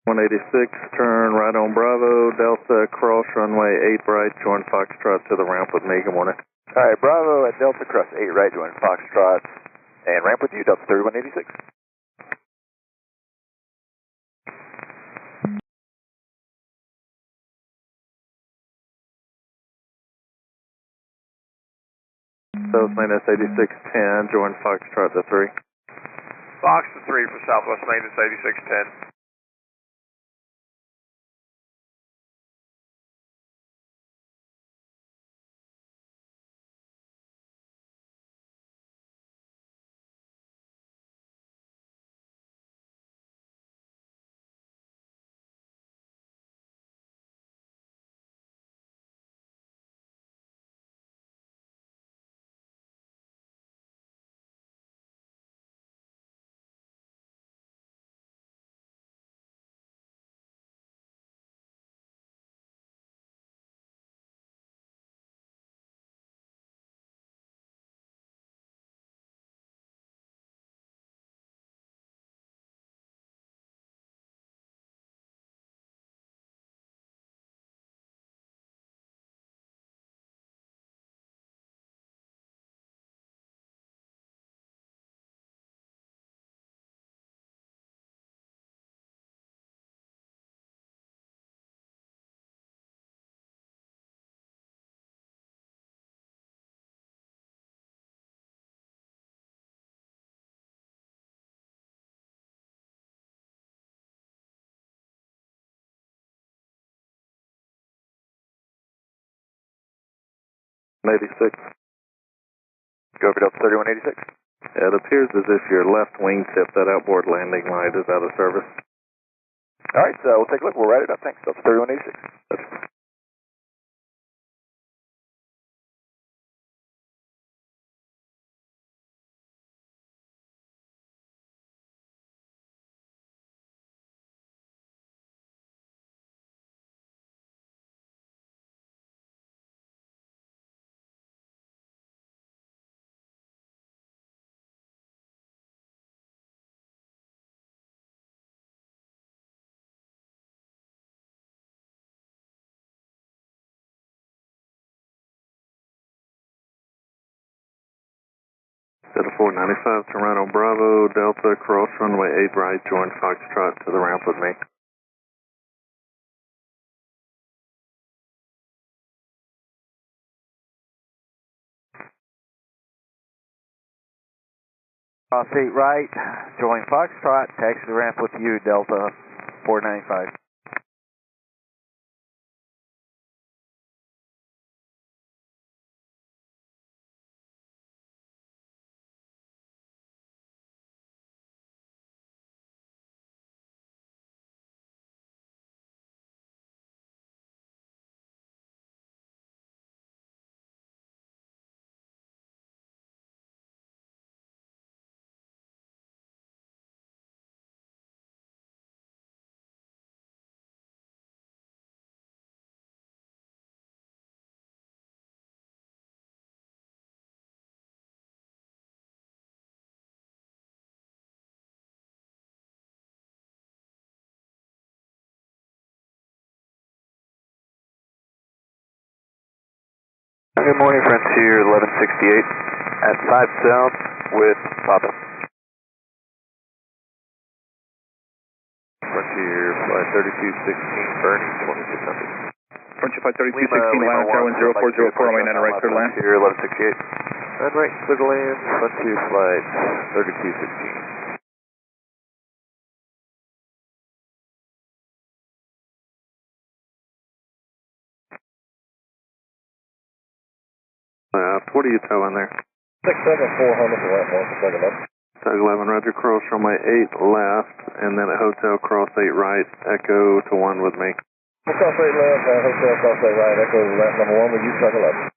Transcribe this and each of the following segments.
186, turn right on Bravo, Delta, cross runway 8 right, join Foxtrot to the ramp with me. Good morning. All right, Bravo at Delta, cross 8 right, join Foxtrot, and ramp with you, Delta 3186. South Maintenance 8610, join Foxtrot to 3. Fox to 3 for Southwest Maintenance 8610. Go over Delta 3186. It appears as if your left wingtip, that outboard landing light, is out of service. All right, so we'll take a look. We'll write it up. Thanks. Delta 3186. Delta 495, turn right on Bravo, Delta, cross runway 8 right, join Foxtrot to the ramp with me. Cross 8 right, join Foxtrot, taxi the ramp with you, Delta 495. Good morning, Frontier 1168 at 5 South with Papa. Frontier flight 3216, Bernie, 2600. Frontier flight 3216, Lima 104040, runway 9 right, clear to land. Frontier 1168. Run right, clear to land, Frontier flight 3216. What are you towing there? 674 Honda for right, one, Tug 11. Tug 11, roger, cross runway 8 left, and then at hotel cross 8 right, echo to 1 with me. Cross 8 left, hotel cross 8 right, echo to left, number 1 with you, Tug 11.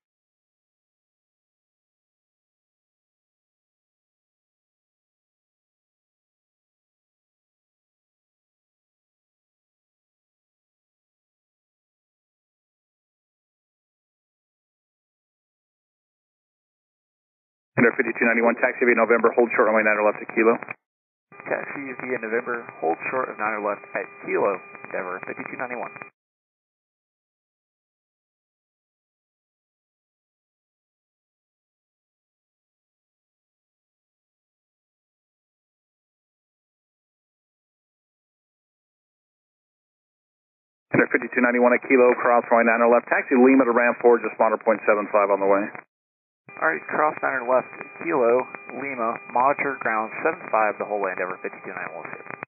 Under 5291, taxi via November, hold short runway 9 left to Kilo. taxi via November, hold short of 9 left at Kilo, Endeavor 5291. Center 5291 at Kilo, cross runway 90 left, taxi Lima to ramp 4, just monitor .75 on the way. Alright, cross 90 left, Kilo, Lima, monitor ground 75 the whole way, Endeavor 5291.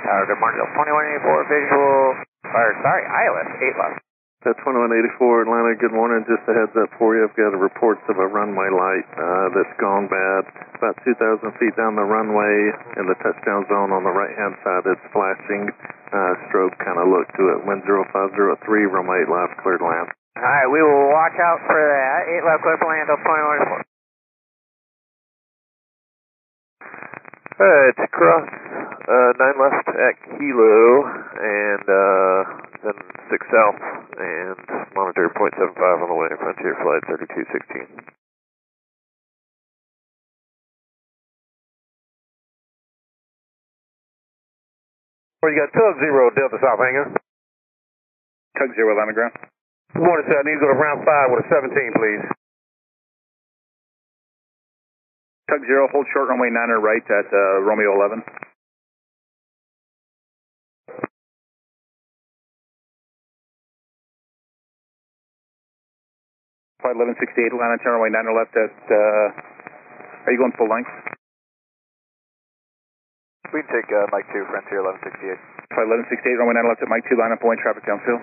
Tower to Martindale 2184, visual, or sorry, ILS 8 left. 2184 Atlanta, good morning. Just a heads up for you. I've got a reports of a runway light that's gone bad. About 2,000 feet down the runway in the touchdown zone on the right-hand side. It's flashing. Strobe kind of look to it. Wind 0503, runway 8 left, cleared land. Alright, we will watch out for that. 8 left, clear for land, 2184. Alright, cross 9 left at Kilo, and then 6 south, and monitor .75 on the way, Frontier Flight 3216. Well, you got Tug 0, Delta South Hangar. Tug 0, land ground. Good morning, sir. I need to go to round 5 with a 17, please. Tug 0, hold short runway 9 right at Romeo 11. Flight 1168, Atlanta, turn runway 9 left at, are you going full length? We can take Mike 2, Frontier 1168. Flight 1168, runway 9 left at Mike 2, line up and wait, traffic downfield.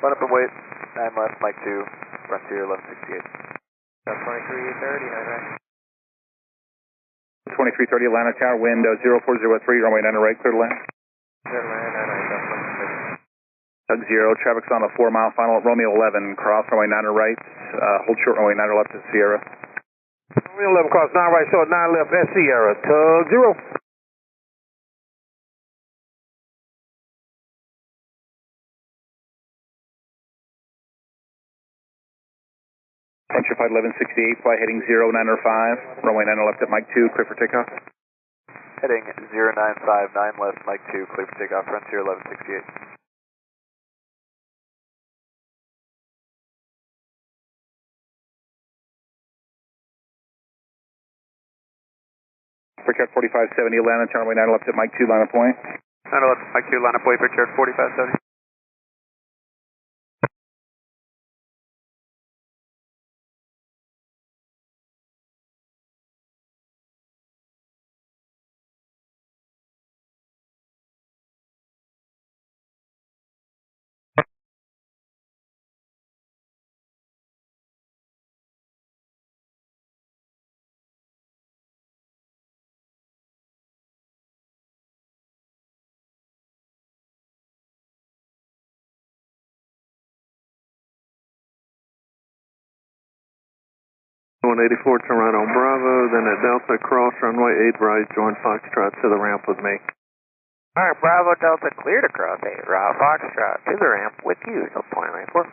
Line up and wait, 9 left, Mike 2, Frontier 1168. 2330, alright. 2330 Atlanta Tower, wind 0403, runway 9 right, clear to land. Clear to land, alright, Tug 0, traffic's on a 4-mile final at Romeo 11, cross runway 9 right, hold short runway 9 left at Sierra. Romeo 11 cross 9 right, short 9 left at Sierra. Tug 0. Frontier Flight 1168, fly heading 095, runway 9 left at Mike 2, clear for takeoff. Heading 0959 left, Mike 2, clear for takeoff, Frontier 1168. Pritchard 4570 Atlanta, turn runway 9 left at Mike 2, line of point. 9 left, Mike 2, line up way, Pritchard 4570. .184, turn right on Bravo, then at Delta, cross runway 8 right, join Foxtrot to the ramp with me. Alright, Bravo Delta cleared across 8 right, Foxtrot to the ramp with you, Delta 2094.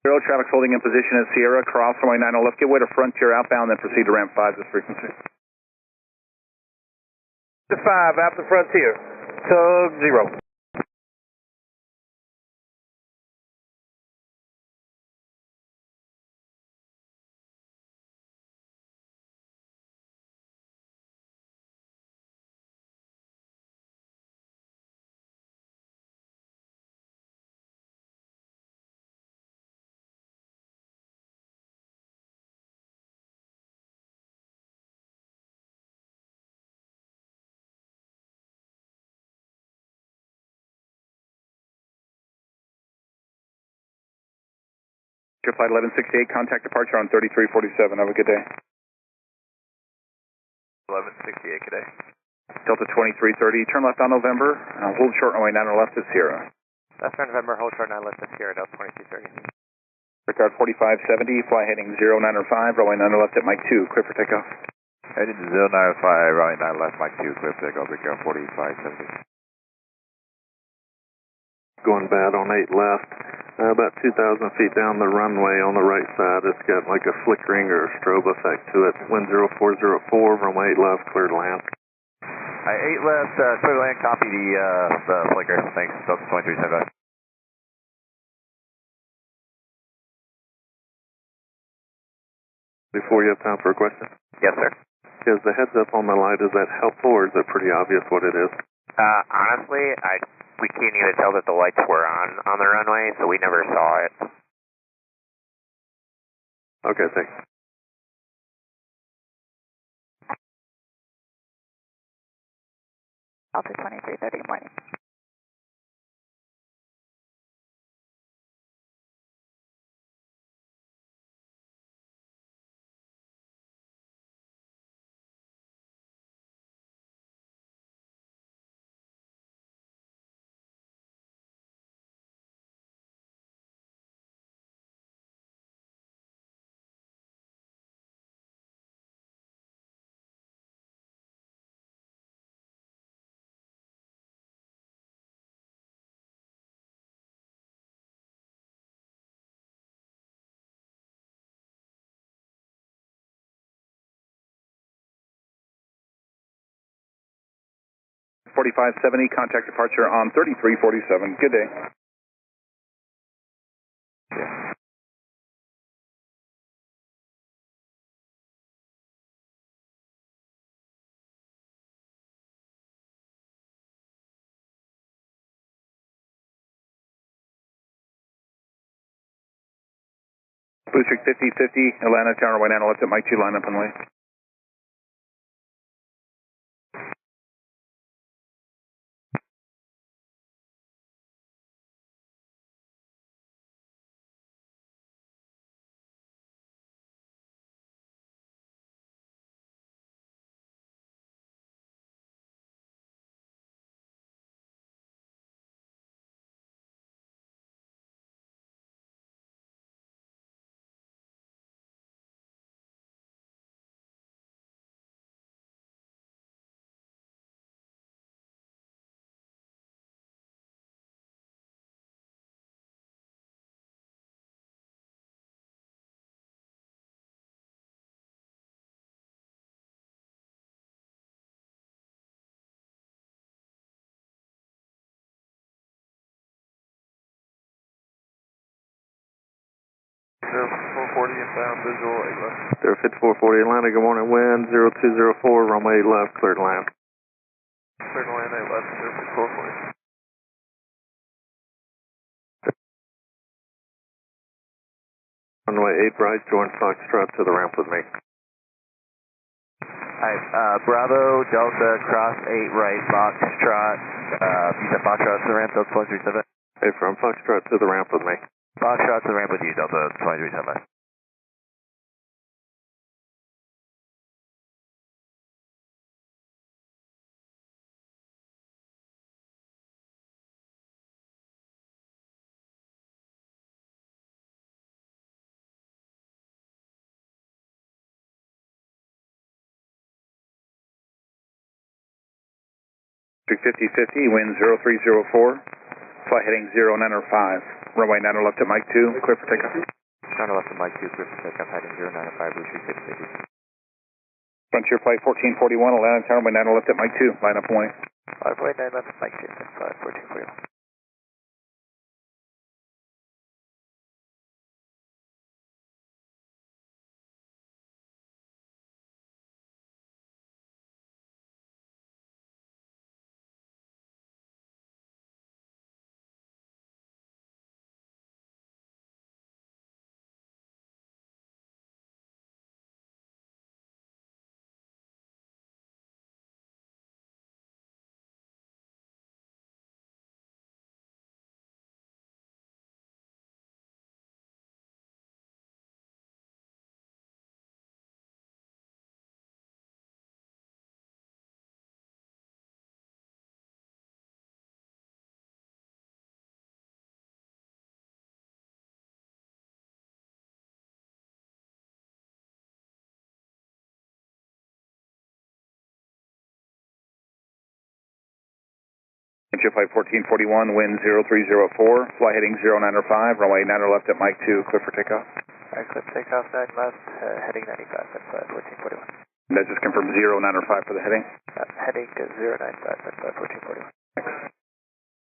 0, traffic's holding in position at Sierra, cross runway 9 left, give way to Frontier outbound, then proceed to ramp 5 this frequency. 5 out the Frontier. Tug 0. Flight 1168, contact departure on 3347. Have a good day. 1168, good day. Delta 2330, turn left on November, hold short runway 9 left at Sierra. Left on November, hold short 9 left at Sierra, Delta 2330. Regard 4570, fly heading 0905, runway 9 left at Mike 2, clear for takeoff. Heading to 0905, runway 9 left, Mike 2, clear for takeoff, regard 4570. Going bad on 8 left. About 2,000 feet down the runway on the right side, it's got like a flickering or a strobe effect to it. Wind 0404, runway 8 left, clear to land. 8 left, clear to land, copy the flicker. Thanks, Delta 2375. Before you have time for a question? Yes, sir. Is the heads up on the light, is that helpful or is it pretty obvious what it is? Honestly, we can't even tell that the lights were on the runway, so we never saw it. Okay, thanks. Alpha 2330, morning. .4570, contact departure on 3347. Good day. Yeah. Booster 5050, Atlanta, tower runway 9 left at Mike 2, line up and wait. Air 440 inbound, visual 8 left. Air 5440 Atlanta, good morning. Wind 0204, runway 8 left, clear to land. Clear to land 8 left, Air 5440. Runway 8 right, join Foxtrot to the ramp with me. Alright, Bravo, Delta, cross 8 right, Foxtrot, you said Foxtrot to the ramp, Delta 2375. Hey, from Foxtrot to the ramp with me. Foxtrot to the ramp with you, Delta 2375. Booster 5050, wind 0304, fly heading 0905, runway 9 left at Mike 2, clear for takeoff. 9 left at Mike 2, clear for takeoff, heading 0905, Booster 5050. Frontier Flight 1441, Atlanta Tower, runway 90 left at Mike 2, line up and wait. 5.9 left, Mike 2, 1441. Frontier Flight 1441, wind 0304, fly heading 0905, runway 90 left at Mike 2, clear for takeoff. Alright, clip takeoff, 9 left, heading 95, that's 1441. That just confirmed 0905 for the heading. Heading to 095, that's 1441.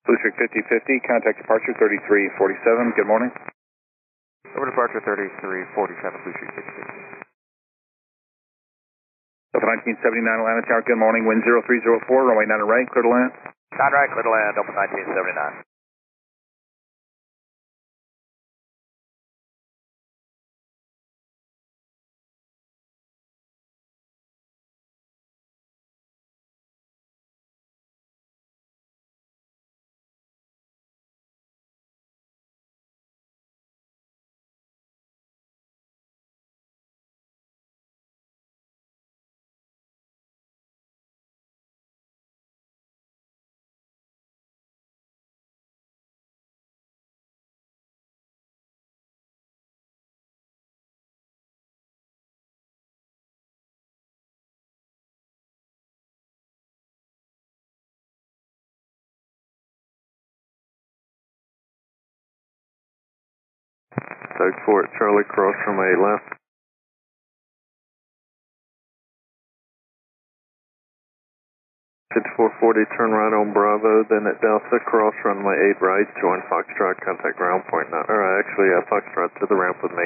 Blue Streak 5050, contact departure 3347, good morning. Over departure 3347, Blue Streak 5050. Delta 1979 Atlanta Tower, good morning, wind 0304, runway 90 right, clear to land. 9 right, clear to land, Delta 1979. Tug 4 at Charlie, cross from 8 left. 5440, turn right on Bravo, then at Delta, cross runway 8 right, join Foxtrot, contact ground point 9, Foxtrot to the ramp with me.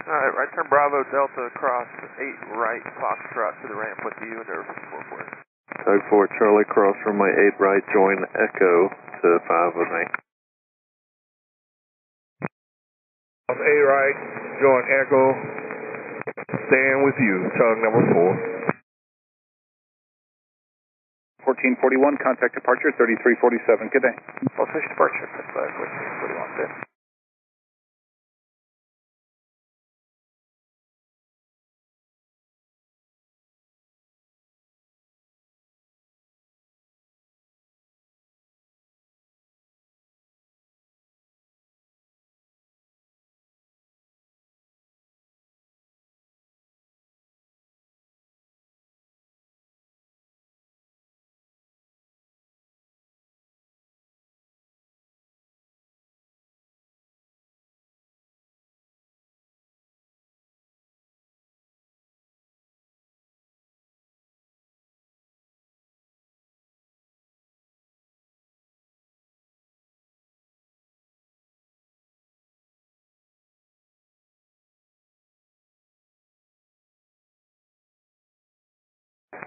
Alright, right turn Bravo, Delta, cross 8 right, Foxtrot to the ramp with you, and 5440. Tug 4 Charlie, cross runway 8 right, join Echo to 5 with me. A right, join Echo, stand with you, tug number 4. 1441, contact departure 3347, good day. Full switch departure, that's 1441, good.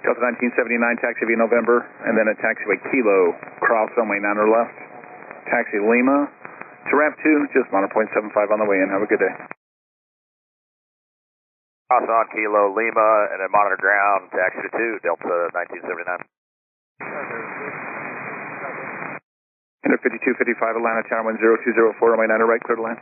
Delta 1979, taxi via November, and then a taxiway Kilo, cross runway 9 or left. Taxi Lima to ramp 2, just monitor point 75 on the way in. Have a good day. Cross on Kilo, Lima, and then monitor ground, taxi to 2, Delta 1979. Enter 5255 Atlanta Tower, wind 0204, runway 9 right, clear to land.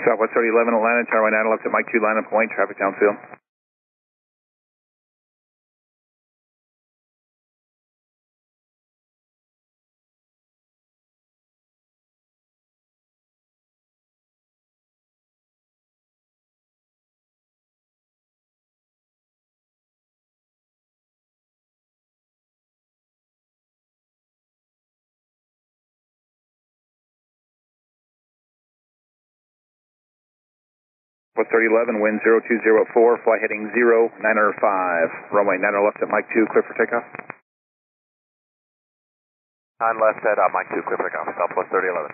Southwest 3011 Atlanta Tower, runway 9 left at Mike 2, line up point, traffic downfield. With 3011, wind 0204, fly heading 0905. Runway 90 left at Mike 2, clear for takeoff. 9 left at Mike 2, clear for takeoff, Southwest 3011.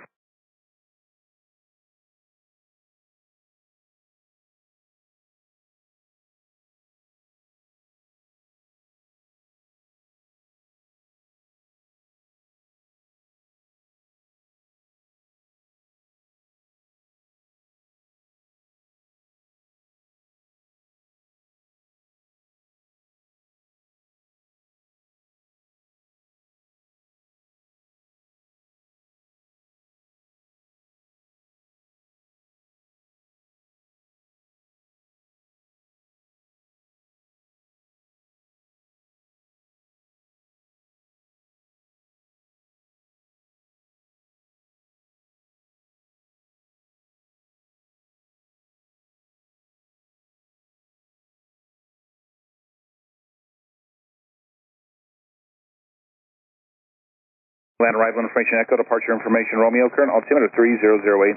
Land arrival information echo, departure information Romeo, current altimeter 3008.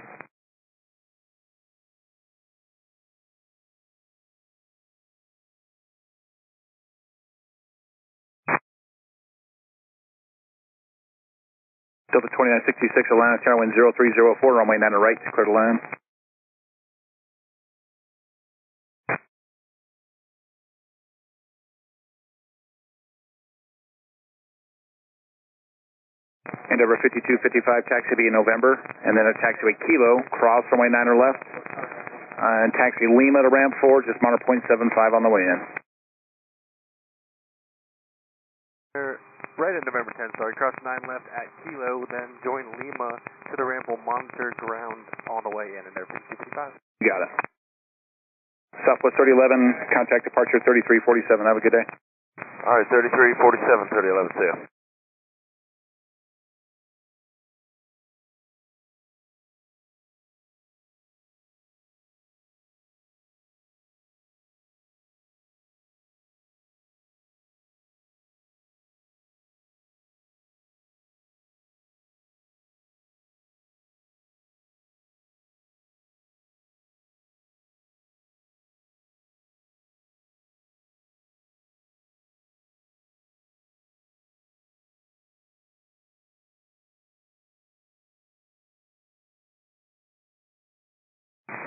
Delta 2966, Atlanta Tower, wind 0304, runway 90 right, clear to land. Endeavor 5255, taxiway November, and then a taxiway Kilo, cross runway 9 left, and taxi Lima to ramp 4, just monitor 0.75 on the way in. Right at November 10, sorry, cross 9 left at Kilo, then join Lima to the ramp, will monitor ground on the way in, and Endeavor 5255. Got it. Southwest 3011, contact departure 3347, have a good day. Alright, 3347, 3011, see ya.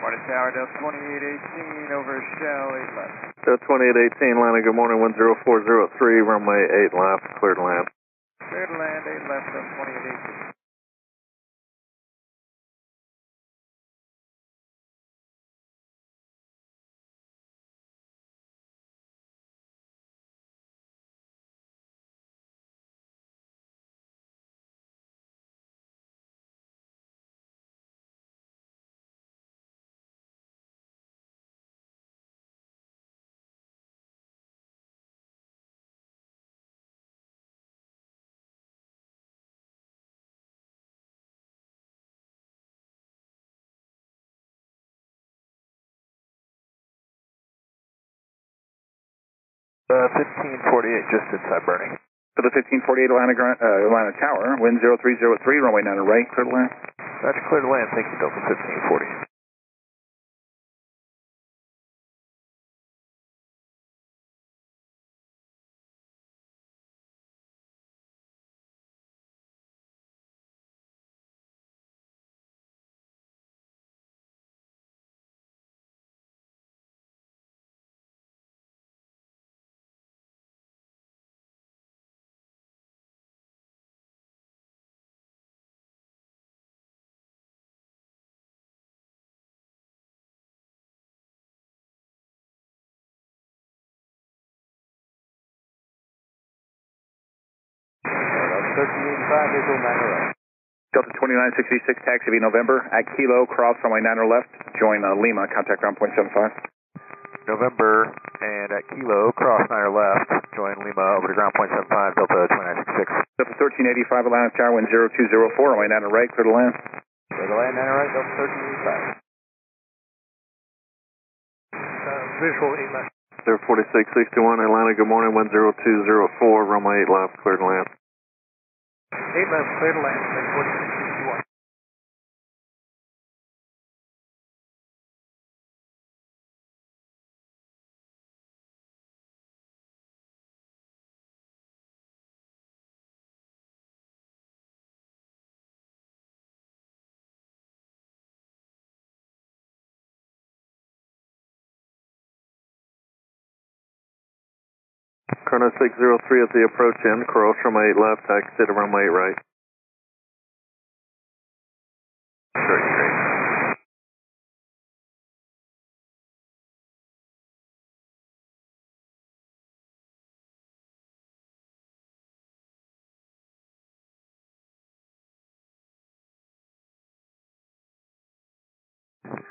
Morning Tower, Delta 2818 over Shell, 8 left. Delta 2818, Atlanta, good morning, 10403, runway 8 left, clear to land. Clear to land, 8 left, Delta 2818. Uh, 1548, just inside burning. For the 1548 Atlanta Tower, wind 0303, runway 9 right, clear to land. That's clear to land, thank you, Delta 1540. Delta 1385, visual 9 right. Delta 2966, taxiway November, at Kilo, cross runway 9 left, join Lima, contact ground 0.75. November, and at Kilo, cross 9 left, join Lima over to ground 0.75, Delta 2966. Delta 1385, Atlanta Tower, wind 0204, runway 9 right, clear to land. Clear to land, 9 right, Delta 1385. Visual 8 left. Clear 4661, Atlanta, good morning, 10204, runway 8 left, clear to land. 8 left, clear to land, 4661. Chrono 603 at the approach end, cross runway 8 left, taxi to runway 8 right.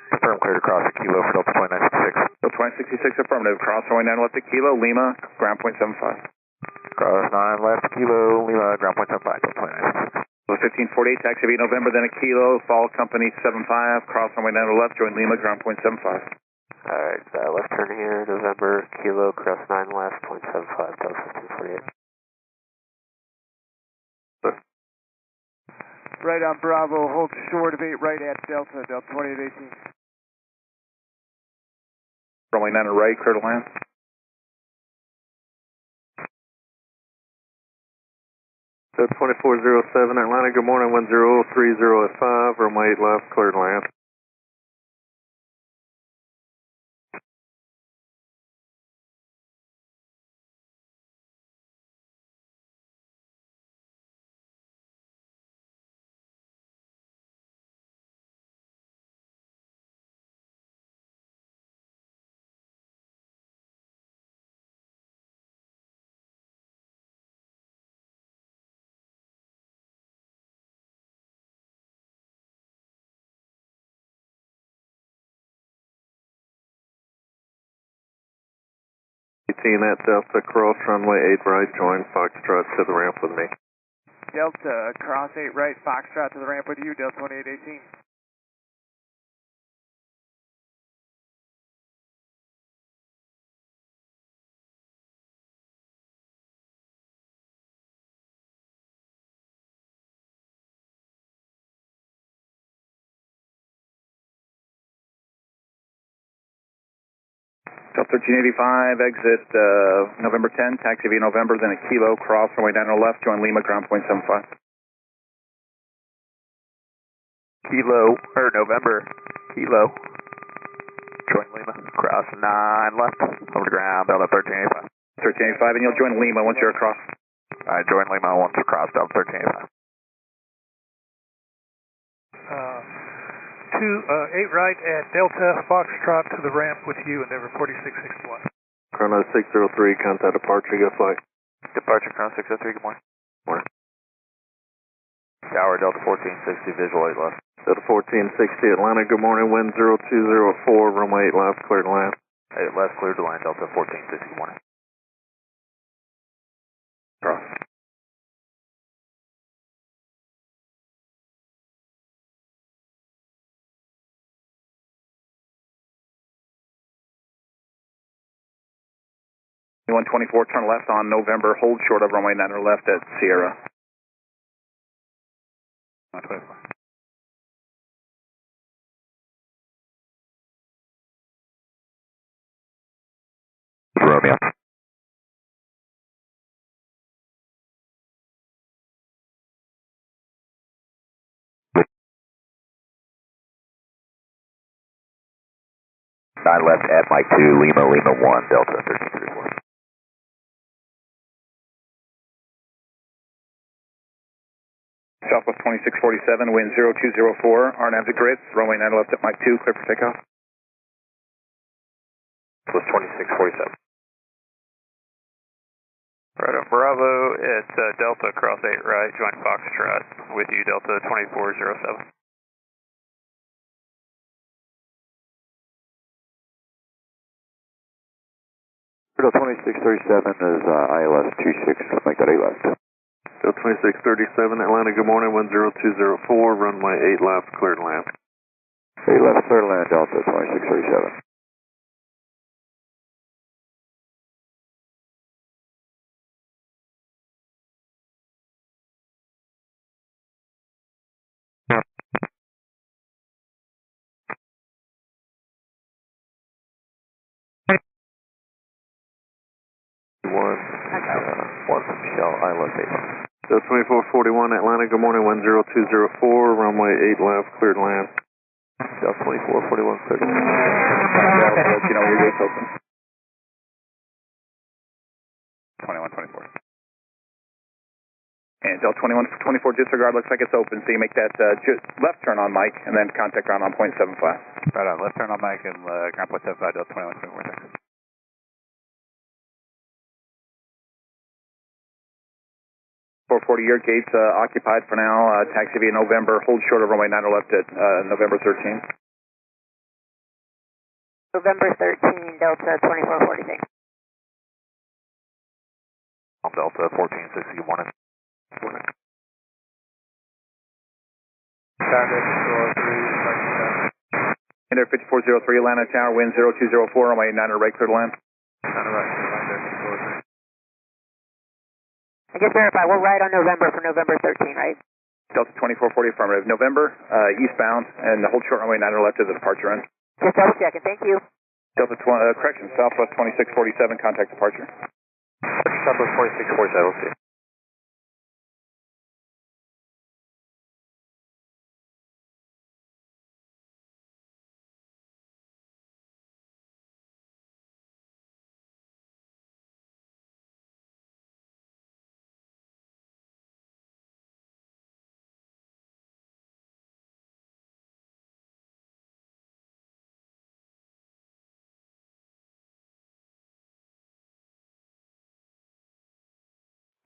Confirm clear to cross at Kilo for Delta 2966. Delta 2066 affirmative. Cross runway 9 left at Kilo, Lima, ground point 75. Cross 9 left, Kilo, Lima, ground point 75, Delta 2966. 1548, taxi via November, then a Kilo, fall company 75, cross runway 9 left, join Lima, ground point 75. Alright, left turn here, November, Kilo, cross 9 left, 0.75, Delta 1548. Right on Bravo, hold short of 8 right at Delta, Delta 2818. Runway 9 right, clear to land. So 2407 Atlanta, good morning, 1030 at 5, runway 8 left, cleared land. At Delta, cross runway 8 right, join Foxtrot to the ramp with me. Delta, cross 8 right, Foxtrot to the ramp with you, Delta 2818. Delta 1385, exit November 10, taxi via November, then a Kilo, cross runway 9 left, join Lima, ground point 75. Kilo, or November, Kilo. Join Lima, cross 9 left, over to ground, Delta 1385. 1385, and you'll join Lima once you're across. Alright, join Lima once across, Delta 1385. 8 right at Delta, Foxtrot to the ramp with you, Endeavor 4661. Chrono 603, contact departure, go flight. Departure, Chrono 603, good morning. Morning. Tower, Delta 1460, visual 8 left. Delta 1460 Atlanta, good morning, wind 0204, runway 8 left, cleared land. 8 left, cleared to land, Delta 1460, good morning. Cross. E124, turn left on November, hold short of runway 9 left at Sierra. 124. Romeo. Nine left at Mike 2, Lima, Lima 1, Delta 1334. Southwest 2647, wind 0204, RNAV to grids, runway 9 left at Mike 2, clear for takeoff. Plus 2647. Right on Bravo, it's Delta, cross 8 right, join Foxtrot with you, Delta 2407. Delta 2637 is ILS 26, make that 8 left. Delta 2637 Atlanta, good morning, wind 0204, runway 8 left, cleared land. 8 left, cleared land, Delta 2637. One Michelle, ILS 8 left. Delta 2441 Atlanta, good morning, wind 0204, runway 8 left, cleared land. Delta 2441, cleared. Let you know your gate's open. 2124. And Delta 2124 disregard looks like it's open, so you make that left turn on Mike, and then contact ground on .75. Right on, left turn on Mike and ground .75, Delta 2124. 440, your gate's occupied for now. Taxi via November, hold short of runway 9 left at November 13. November 13, Delta 2440, thanks. Delta 1460, good morning. Founded, shore 3, Inter 5403, Atlanta Tower, wind 0204, runway 9 right, clear to land. I just verify, we're right on November for November 13, right? Delta 2440, affirmative. November, eastbound, and hold short runway 9 left to the departure end. Just double checking, thank you. Delta, correction, Southwest 2647, contact departure. Southwest 2647, see.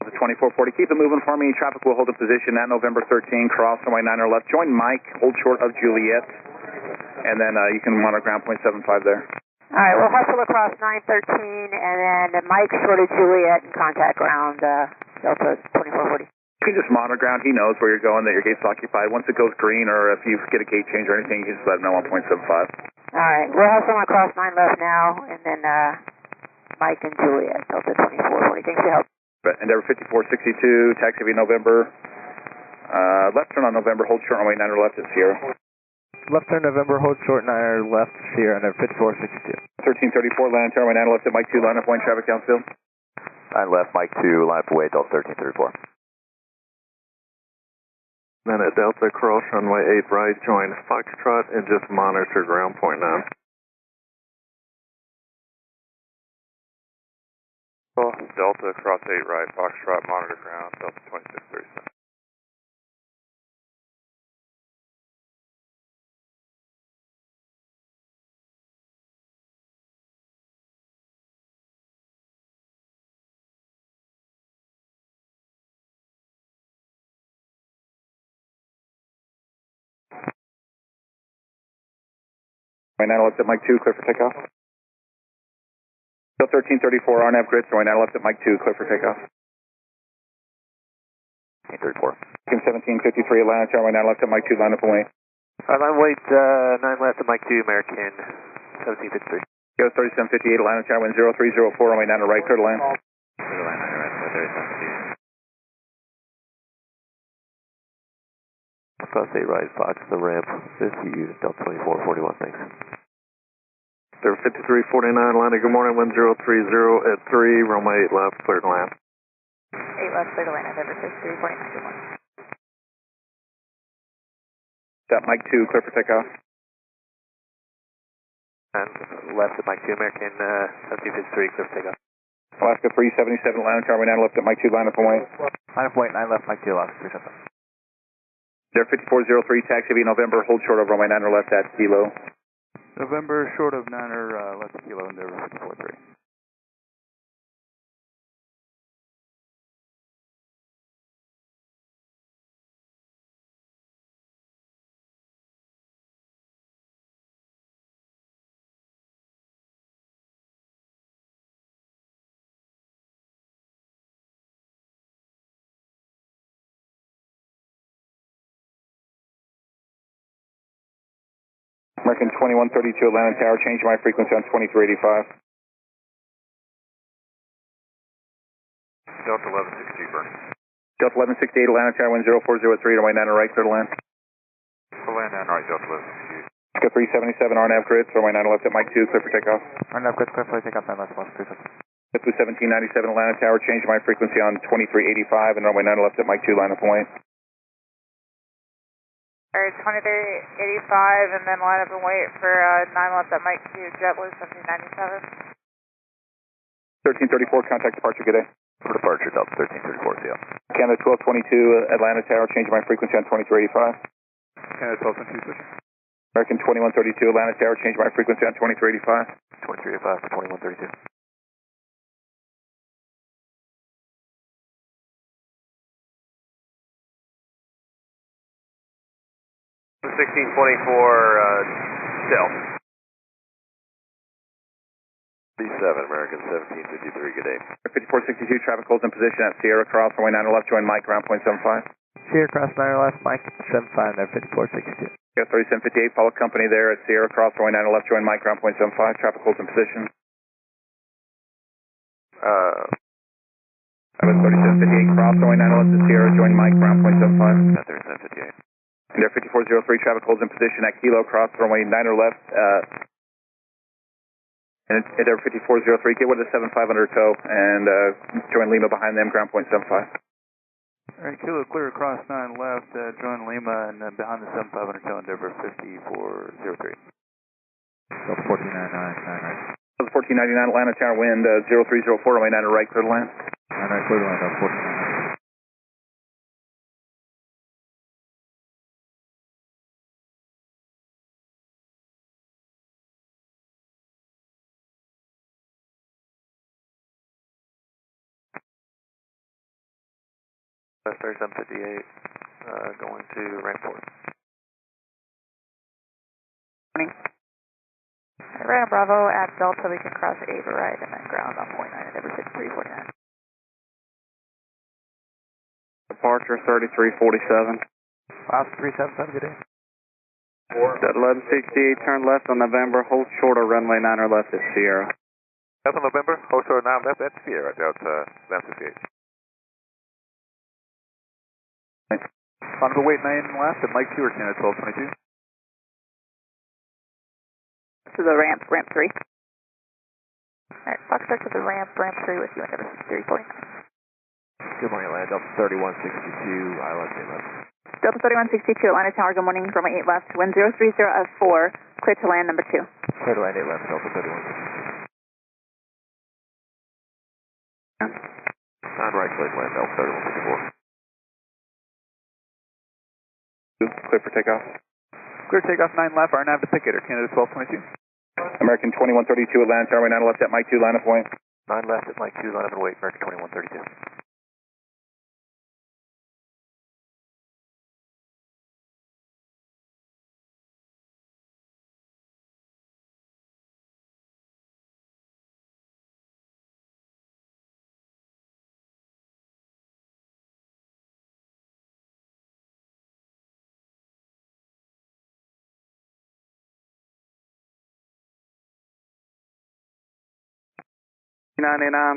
The 2440, keep it moving for me. Traffic will hold a position at November 13, cross runway 9 left. Join Mike, hold short of Juliet, and then you can monitor ground .75 there. All right, we'll hustle across 913, and then Mike short of Juliet and contact ground Delta 2440. You can just monitor ground. He knows where you're going, that your gate's occupied. Once it goes green, or if you get a gate change or anything, you can just let him know on .75. All right, we're hustling across 9 left now, and then Mike and Juliet, Delta 2440. Thanks for your help. Endeavor 5462, taxi via November. Left turn on November, hold short runway 9 left at Sierra. Left turn November, hold short 9 left, Sierra, Endeavor 5462. 1334, land turn runway 9 left at Mike 2, line up wind traffic downfield. 9 left, Mike 2, line up away, Delta 1334. Then at Delta, cross runway 8 right, join Foxtrot, and just monitor ground .9. Delta, cross 8 right, Foxtrot, monitor ground, Delta 2637. Runway 9 left at Mike 2, clear for takeoff. Delta 1334, RNAV grid, runway 9 left at Mike 2, clear for takeoff. 1334. Team 1753, Atlanta, runway 9 left at Mike 2, line up and wait. Line wait 9 left at Mike 2, American 1753. Go 3758, Atlanta, runway 0304, runway 9 right, clear to land. Clear to land, 9 right, 3758. Cross 8 right, Fox, the ramp, 50, Delta 2441, thanks. There 5349, Atlanta, good morning, 1030 at 3, runway 8 left, clear to land. 8 left, clear to land, Endeavor 6349, good morning. That Mike 2, clear for takeoff. And left at Mike 2, American 1753, clear for takeoff. Alaska 377, Atlanta, runway 9 left at Mike 2, line up and wait. Line up wait 9 left, Mike 2, Alaska 377. There 5403, taxi via November, hold short of runway 9 left at Kilo. November, short of 9 left Kilo, Endeavor 543. American 2132, Atlanta Tower, change my frequency on 2385. Delta 1168, burn. Delta 1168, Atlanta Tower, wind 0403, runway 9 right, clear to land. For land 9 right, Delta 1168. Alaska 377, RNAV grid, runway 9 left at Mike 2, clear for takeoff. RNAV grid, clear for takeoff, 9 left, 137. JetBlue 1797, Atlanta Tower, change my frequency on 2385, and runway 9 left at Mike 2, line up and wait. Alright, 2385, and then line up and wait for 9 left at Mike 2, JetBlue 1797. 1334, contact departure, good day. For departure, Delta 1334, see ya. Canada 1222, Atlanta Tower, change my frequency on 2385. Canada 1222, switching. American 2132, Atlanta Tower, change my frequency on 2385. 2385 for 2132. 1624, stealth. 37, American 1753, good day. 5462, traffic holds in position at Sierra Cross, runway 9 left, join Mike, ground point 75. Sierra Cross 9 left, Mike 75 there, 5462. Yeah, 3758, follow company there at Sierra Cross, runway 9 left, join Mike, ground point 75, traffic holds in position. That was 3758, cross, runway 9 left at Sierra, join Mike, ground point 75. 3758. And there 5403, traffic holds in position at Kilo, cross, runway 9 left, and there 5403, get with the 7500 tow, and join Lima behind them, ground point 75. Alright, Kilo clear across 9 left, join Lima, and then behind the 7500 tow, Endeavor 5403. Delta 1499, 9 right. Delta 1499, Atlanta Tower, wind 0304, runway 9 right, clear to land. 9 right, clear to land, Delta 1499. West 3758, going to ramp 4. Morning. Random Bravo at Delta, we can cross Ava right and then ground on point 9 Endeavor 6349. Departure 3347. Oscar 377, good day. 1168, turn left on November, hold short of runway 9 left at Sierra. Delta November, hold short 9 left at Sierra, Delta 958. On the wait 9 left at Mike 2 or Canada 1222. To the ramp, ramp 3. Alright, Foxtrot to the ramp, ramp 3 with you, Endeavor 6349. Good morning, Atlanta, Delta 3162, ILS 8 left. Delta 3162, Atlanta Tower, good morning, runway 8 left, wind 030 of 4, clear to land number 2. Clear to land 8 left, Delta 3162. 9 right, clear to land, Delta 3164. Clear for takeoff. Clear takeoff 9 left, RNAV to Picket or Canada 1222. American 2132, Atlanta Tower, 9 left at Mike 2, line of point. 9 left at Mike 2, line up and wait, American 2132.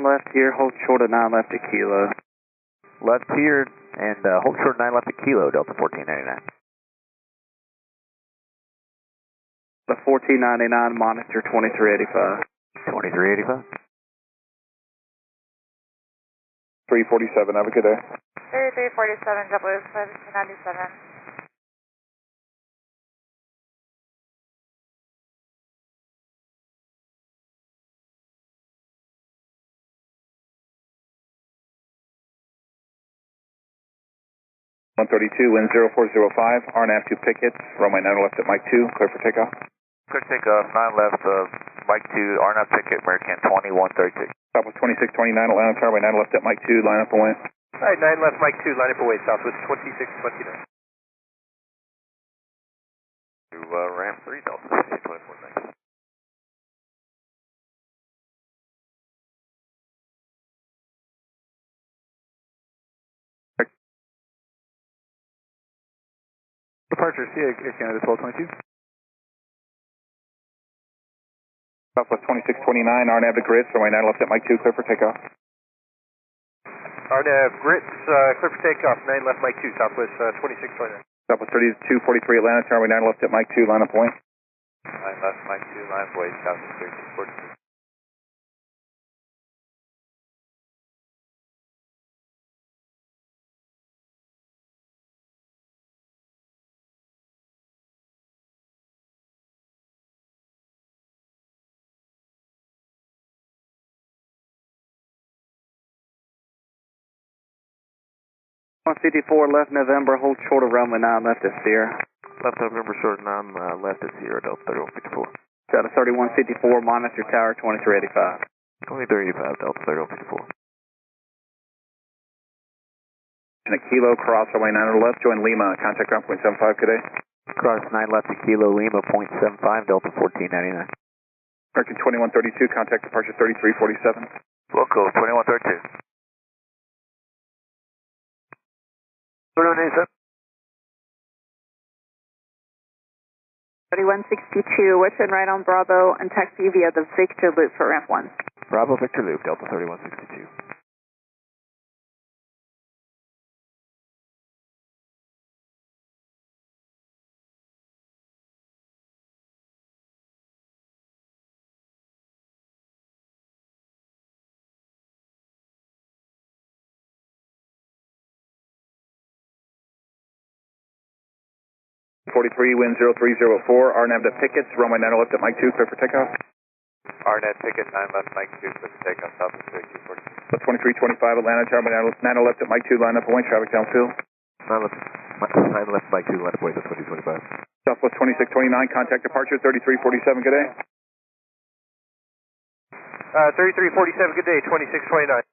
Left here, hold short of 9 left at Kilo. Left here, and hold short 9 left at Kilo, Delta 1499. The 1499, monitor 2385. 2385. 347, have a good day. 3347, W1797. Wind 0405, RNAV to Pickett, runway 9 left at Mike 2, clear for takeoff. Clear takeoff, 9 left, Mike 2, RNAV Picket, American 2136. Stop with 2629, Atlanta Tower, 9 left at Mike 2, line up and wait. Alright, 9 left, Mike 2, line up away, Southwest 2629. To ramp 3, Delta 1624. Departure, see you, Canada 1222. Southwest 2629, RNAV to Grits, runway 9 left at Mike 2, clear for takeoff. RNAV Grits, clear for takeoff, 9 left, Mike 2, Southwest 2629. Southwest 3243, Atlanta Tower, 9 left at Mike 2, line up point. 9 left, Mike 2, line up away, Southwest 1342. 154 left November, hold short of runway 9 left at Sierra. Left November short 9 left at Sierra, Delta 3154. Got a 3154, monitor tower 2385. 2385, Delta 3154. And a Kilo, cross runway 9 left, join Lima, contact ground point 75 today. Cross 9 left to Kilo Lima, 0.75, Delta 1499. American 2132, contact departure 3347. Local 2132. 2187. 3162, what's in right on Bravo and taxi via the Victor Loop for ramp 1. Bravo Victor Loop, Delta 3162. Wind 0304, RNAV to Pickets, runway 9 left at Mike 2, clear for takeoff. RNet ticket 9 left, Mike 2, for the takeoff, Southwest 3240. 2325 Atlanta, tower 9 left at Mike 2, line up away, traffic downfield. 9 left, Mike 2, line up away, that's 2025. Southwest 2629, contact departure 3347, good day. 3347, good day, 2629.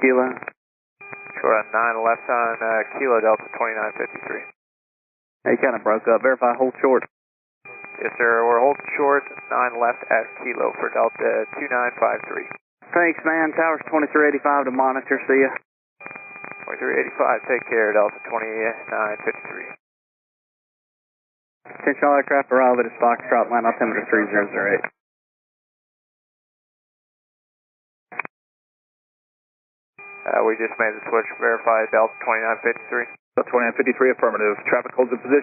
Kilo. Short on 9 left on Kilo, Delta 2953. Hey, kind of broke up. Verify, hold short. Yes, sir, we're holding short, 9 left at Kilo for Delta 2953. Thanks, man. Tower's 2385 to monitor. See ya. 2385, take care, Delta 2953. Attention all aircraft arrival at Foxtrot, line altimeter 3008. We just made the switch, verify Delta 2953. Delta 2953, affirmative. Traffic holds in position.